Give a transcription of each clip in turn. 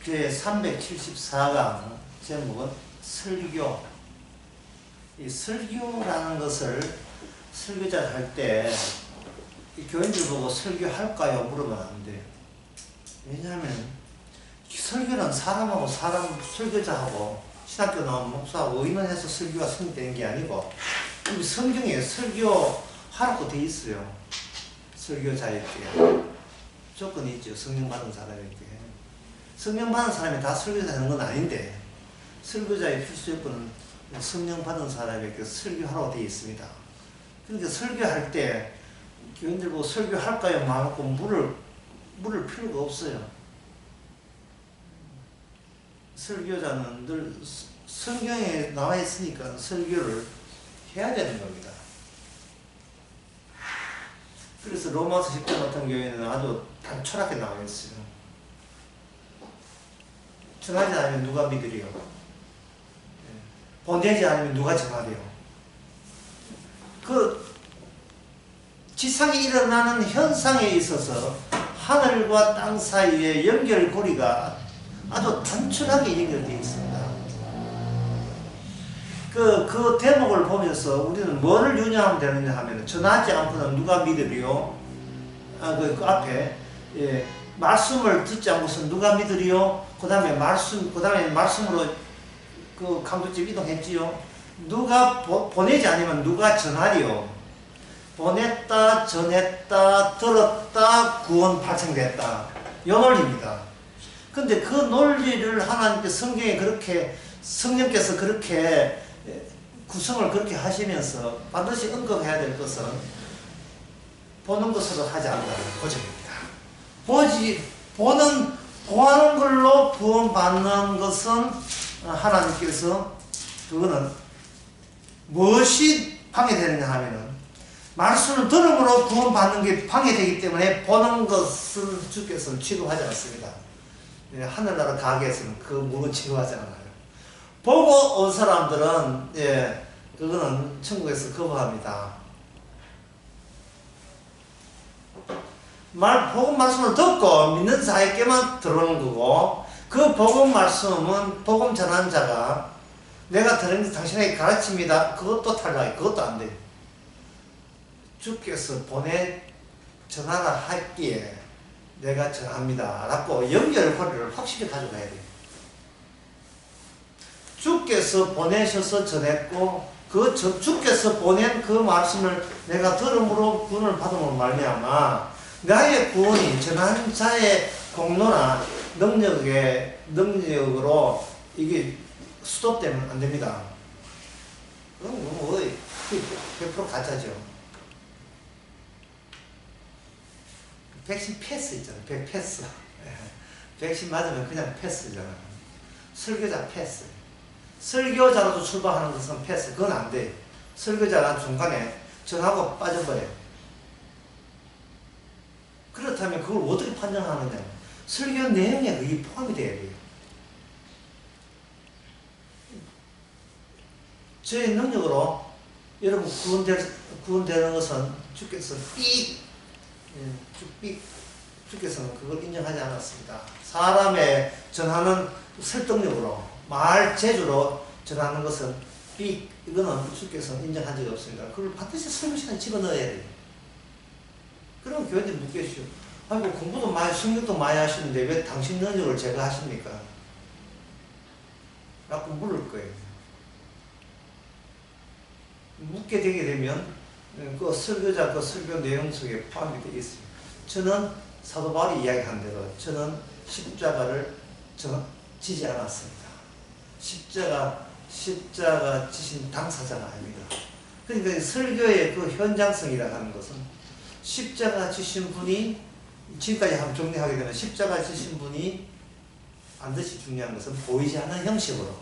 제 374강 제목은 설교. 이 설교라는 것을 설교자를 할 때 교인들 보고 설교할까요? 물으면 안 돼요. 왜냐하면 설교는 사람하고 사람 설교자하고 신학교 나온 목사하고 의논해서 설교가 성립되는 게 아니고 우리 성경에 설교하라고 돼 있어요. 설교자에게 조건이 있죠. 성령 받은 사람에게. 성령 받은 사람이 다 설교자 되는 건 아닌데 설교자의 필수 요건은 성령 받은 사람에게 설교하라고 되어 있습니다. 그러니까 설교할 때 교인들 보고 설교할까요? 말고 물을 필요가 없어요. 설교자는 늘 성경에 나와 있으니까 설교를 해야 되는 겁니다. 그래서 로마서 10장 같은 경우에는 아주 단촐하게 나와 있어요. 전하지 않으면 누가 믿으리요? 보내지 않으면 누가 전하리요? 그 지상에 일어나는 현상에 있어서 하늘과 땅 사이의 연결고리가 아주 단순하게 연결되어 있습니다. 그 대목을 보면서 우리는 뭐를 유념하면 되느냐 하면 전하지 않고는 누가 믿으리요? 그 앞에 말씀을 듣지 않고서 누가 믿으리요? 그 다음에 말씀으로 그 강조점 이동했지요. 누가 보내지 않으면 누가 전하리요? 보냈다, 전했다, 들었다, 구원 발생됐다. 이 논리입니다. 근데 그 논리를 하나님께 성경에 그렇게 성령께서 그렇게 구성을 그렇게 하시면서 반드시 언급해야 될 것은 보는 것으로 하지 않는다는 고정입니다. 보는 걸로 구원받는 것은 하나님께서 그거는 무엇이 방해되느냐 하면은 말씀을 들음으로 구원받는 게 방해되기 때문에 보는 것을 주께서는 취급하지 않습니다. 하늘나라 가게에서는 그 물은 취급하지 않아요. 보고 온 사람들은 그거는 천국에서 거부합니다. 복음 말씀을 듣고 믿는 자에게만 들어오는 거고 그 복음 말씀은 복음 전하는 자가 내가 들은 게 당신에게 가르칩니다. 그것도 탈락이에요. 그것도 안 돼요. 주께서 전하라 했기에 내가 전합니다. 라고 연결고리를 확실히 가져가야 돼요. 주께서 보내셔서 전했고 주께서 보낸 그 말씀을 내가 들음으로 구원을 받음으로 말미암아 나의 구원이 전한 자의 공로나 능력으로 이게 스톱되면 안 됩니다. 그럼 뭐 100% 가짜죠. 백신 패스 있잖아요. 패스. 백신 맞으면 그냥 패스잖아요. 설교자 패스. 설교자로도 출발하는 것은 패스. 그건 안 돼. 설교자가 중간에 전하고 빠져버려요. 그렇다면 그걸 어떻게 판정하느냐. 설교 내용에 그게 포함이 돼야 돼요. 저의 능력으로 여러분 구원되는 것은 주께서 주께서는 그걸 인정하지 않았습니다. 사람의 전하는 설득력으로 말 재주로 전하는 것은 이거는 주께서는 인정한 적이 없습니다. 그걸 반드시 설교 시간에 집어넣어야 돼요. 그럼 교회들 묻겠죠. 아이고 공부도 많이 성경도 많이 하시는데 왜 당신 능력을 제가 하십니까? 라고 물을 거예요. 묻게 되게 되면 그 설교자 그 설교 내용 속에 포함이 되어 있습니다. 저는 사도 바울이 이야기한 대로 저는 십자가를 지지 않았습니다. 십자가 지신 당사자가 아닙니다. 그러니까 설교의 그 현장성이라 하는 것은 십자가 지신 분이 지금까지 한번 정리하게 되면 십자가 지신 분이 반드시 중요한 것은 보이지 않는 형식으로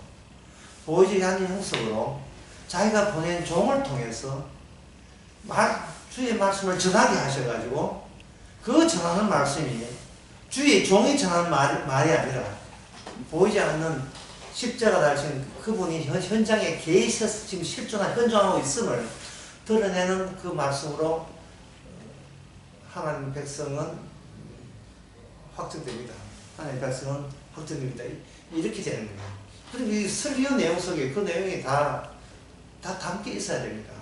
자기가 보낸 종을 통해서 주의 말씀을 전하게 하셔가지고 그 전하는 말씀이 주의 종이 전하는 말이 아니라 보이지 않는 십자가 달신 그분이 현장에 계셔서 지금 현존하고 있음을 드러내는 그 말씀으로 하나님 백성은 확정됩니다. 하나님의 백성은 흙탕입니다. 이렇게 되는 거예요. 그리고 이 설교 내용 속에 그 내용이 다 담겨 있어야 됩니다.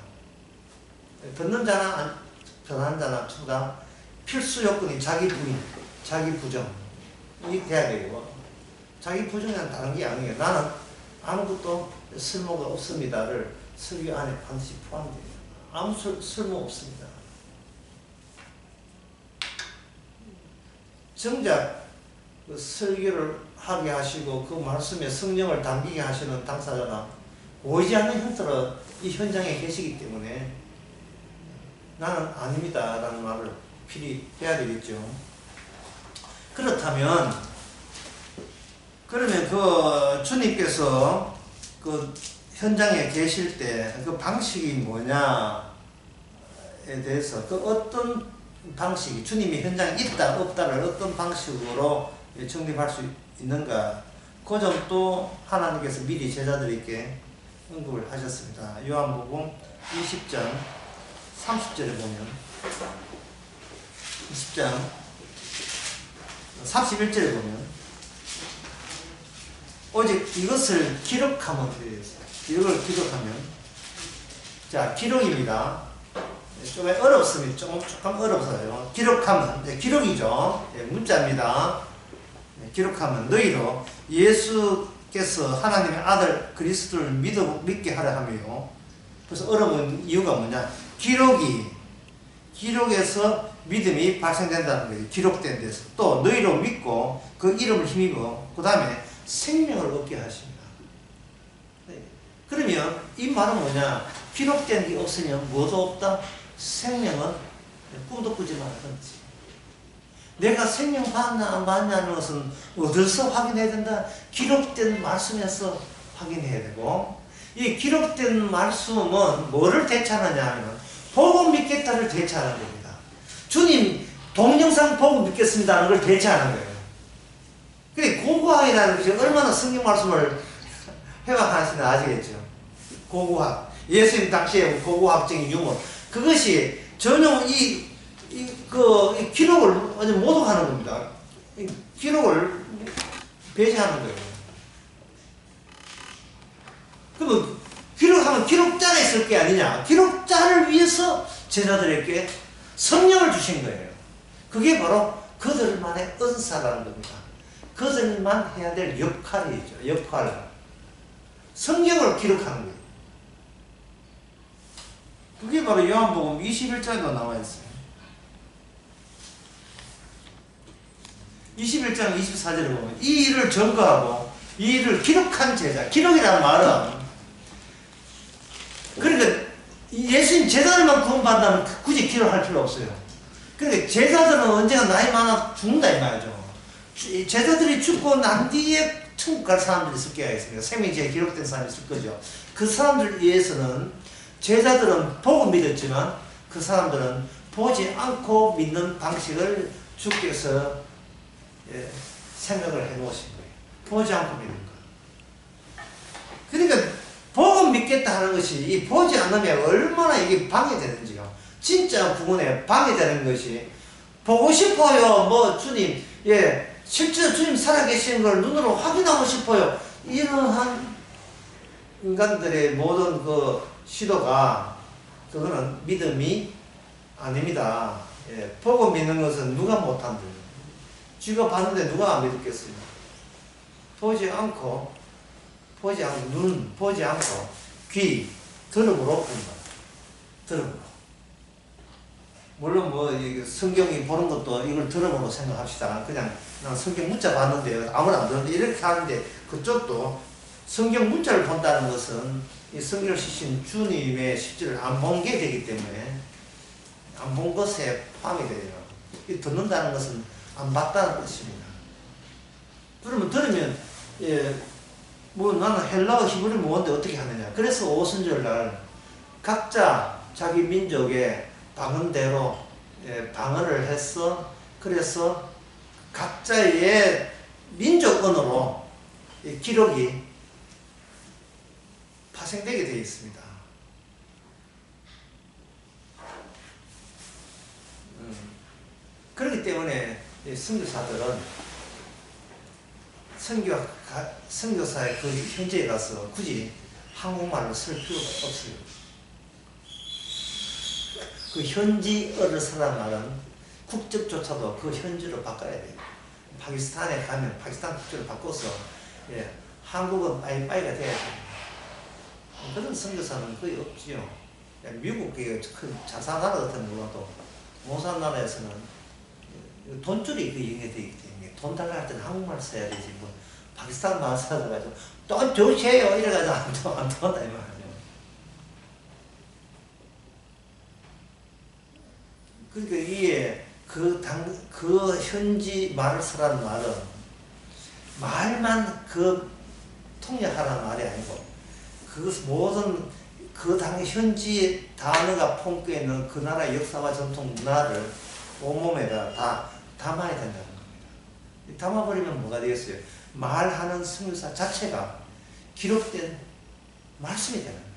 듣는 자나 전하는 자나 전부 다 필수 요건이 자기 부인, 자기 부정이 돼야 되고, 자기 부정은 다른 게 아니에요. 나는 아무것도 쓸모가 없습니다를 설교 안에 반드시 포함돼요. 아무 쓸모 없습니다. 정작 그 설교를 하게 하시고 그 말씀에 성령을 담기게 하시는 당사자가 보이지 않는 형태로 이 현장에 계시기 때문에 나는 아닙니다 라는 말을 필히 해야 되겠죠. 그렇다면 그러면 그 주님께서 그 현장에 계실 때 그 방식이 뭐냐에 대해서 그 어떤 방식이 주님이 현장에 있다 없다를 어떤 방식으로 정립할 수 있는가, 그 점도 하나님께서 미리 제자들에게 언급을 하셨습니다. 요한복음 20장 30절에 보면 20장 31절에 보면 오직 이것을 기록하면 되겠어요. 이걸 기록하면, 자, 기록입니다. 좀 어렵습니다. 조금 어렵어요. 기록하면, 네, 기록이죠. 네, 문자입니다. 네, 기록하면 너희로 예수께서 하나님의 아들 그리스도를 믿게 하려 하며, 그래서 어려운 이유가 뭐냐? 기록에서 믿음이 발생된다는 거예요. 기록된 데서. 또 너희로 믿고 그 이름을 힘입어 그 다음에 생명을 얻게 하십니다. 네. 그러면 이 말은 뭐냐? 기록된 게 없으면 뭐도 없다? 생명은 꿈도 꾸지 말든지. 내가 생명 받나 안 받냐는 것은 어디서 확인해야 된다? 기록된 말씀에서 확인해야 되고, 이 기록된 말씀은 뭐를 대체하느냐 하면 복음 믿겠다를 대체하는 겁니다. 주님 동영상 보고 믿겠습니다 하는 걸 대체하는 거예요. 그게 고고학이라는 것이 얼마나 성경 말씀을 해박하시나 아시겠죠? 고고학. 예수님 당시에 고고학적인 유머. 그것이 전혀 이 기록을 완전 모독하는 겁니다. 이 기록을 배제하는 거예요. 그러면 기록하면 기록자가 있을 게 아니냐. 기록자를 위해서 제자들에게 성령을 주신 거예요. 그게 바로 그들만의 은사라는 겁니다. 그들만 해야 될 역할이죠. 역할. 성경을 기록하는 거예요. 그게 바로 요한복음 21장에도 나와 있어요. 21장 24절에 보면 이 일을 증거하고 이 일을 기록한 제자. 기록이라는 말은 그러니까 예수님 제자들만 구원받는다면 굳이 기록할 필요 없어요. 그러니까 제자들은 언제가 나이 많아 죽는다 이 말이죠. 제자들이 죽고 난 뒤에 천국 갈 사람들이 있을 게가 있습니다. 생명지에 기록된 사람이 있을 거죠. 그 사람들 위해서는 제자들은 보고 믿었지만 그 사람들은 보지 않고 믿는 방식을 주께서 생각을 해 놓으신 거예요. 보지 않고 믿는 거. 그러니까 보고 믿겠다 하는 것이 이 보지 않으면 얼마나 이게 방해되는지요. 진짜 구원에 방해되는 것이 보고 싶어요. 뭐 주님, 실제로 주님 살아계시는 걸 눈으로 확인하고 싶어요. 이러한 인간들의 모든 그 시도가 그거는 믿음이 아닙니다. 보고 믿는 것은 누가 못한대요. 쥐가 봤는데 누가 안 믿었겠어요. 보지 않고 눈 보지 않고 귀 들음으로 본다. 들음으로. 물론 뭐 성경이 보는 것도 이걸 들음으로 생각합시다. 그냥 난 성경 문자 봤는데요. 아무나 안 듣는데 이렇게 하는데 그쪽도 성경 문자를 본다는 것은 이 성경을 쓰신 주님의 실제를 안 본 게 되기 때문에 안 본 것에 포함이 돼요. 이 듣는다는 것은 안 봤다는 것입니다. 그러면 들으면 뭐 나는 헬라어 히브리 모르는데 어떻게 하느냐. 그래서 오순절날 각자 자기 민족의 방언대로 방언을 해서 그래서 각자의 민족 언어로 기록이 파생되게 되어 있습니다. 그렇기 때문에 선교사들은 선교사의 그 현지에 가서 굳이 한국말을 쓸 필요가 없어요. 그 현지어를 쓰란 말은 국적조차도 그 현지로 바꿔야 돼요. 파키스탄에 가면 파키스탄 국적을 바꿔서 한국은 빠이빠이가 돼야 돼요. 그런 선교사는 거의 없지요. 미국 그 자사나라 같은 물론도 모산 나라에서는 돈줄이 그 영역이 되기 때문에 돈 달라 할 때는 한국말 써야 되지 뭐 파키스탄 말 써가지고 돈 주세요 이래가지고 안 통한다 이 말이죠. 그러니까 이게 그 현지 말을 쓰라는 말은 말만 통역하라는 말이 아니고 그 모든 그 당시 현지 단어가 품고 있는 그 나라의 역사와 전통 문화를 온몸에다 다 담아야 된다는 겁니다. 담아버리면 뭐가 되겠어요? 말하는 선교사 자체가 기록된 말씀이 되는 거예요.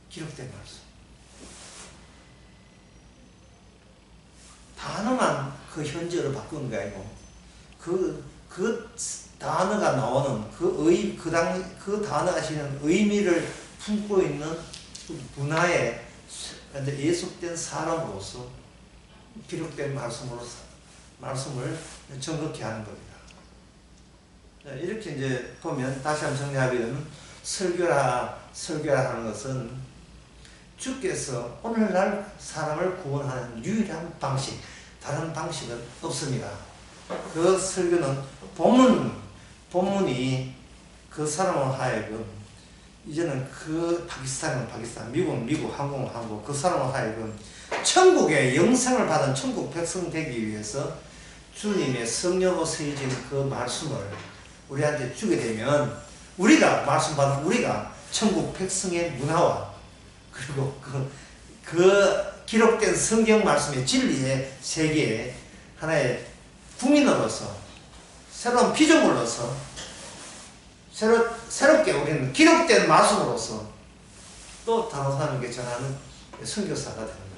기록된 말씀. 단어만 그 현지어로 바꾸는 게 아니고 그 단어가 나오는 그 단어가 지닌 의미를 품고 있는 문화에 예속된 사람으로서 기록된 말씀을 정확히 하는 겁니다. 이렇게 이제 보면 다시 한번 정리하면 설교라 하는 것은 주께서 오늘날 사람을 구원하는 유일한 방식, 다른 방식은 없습니다. 그 설교는 본문이 그 사람을 하여금 이제는 그 파키스탄은 파키스탄, 미국은 미국, 한국은 한국, 그 사람을 하여금 천국의 영생을 받은 천국 백성 되기 위해서 주님의 성령으로 세워진 그 말씀을 우리한테 주게 되면 말씀 받은 우리가 천국 백성의 문화와 그리고 그 기록된 성경 말씀의 진리의 세계에 하나의 국민으로서 새로운 피조물로서 새롭게 우리는 기록된 말씀으로서 또 다른 사람에게 전하는 선교사가 됩니다.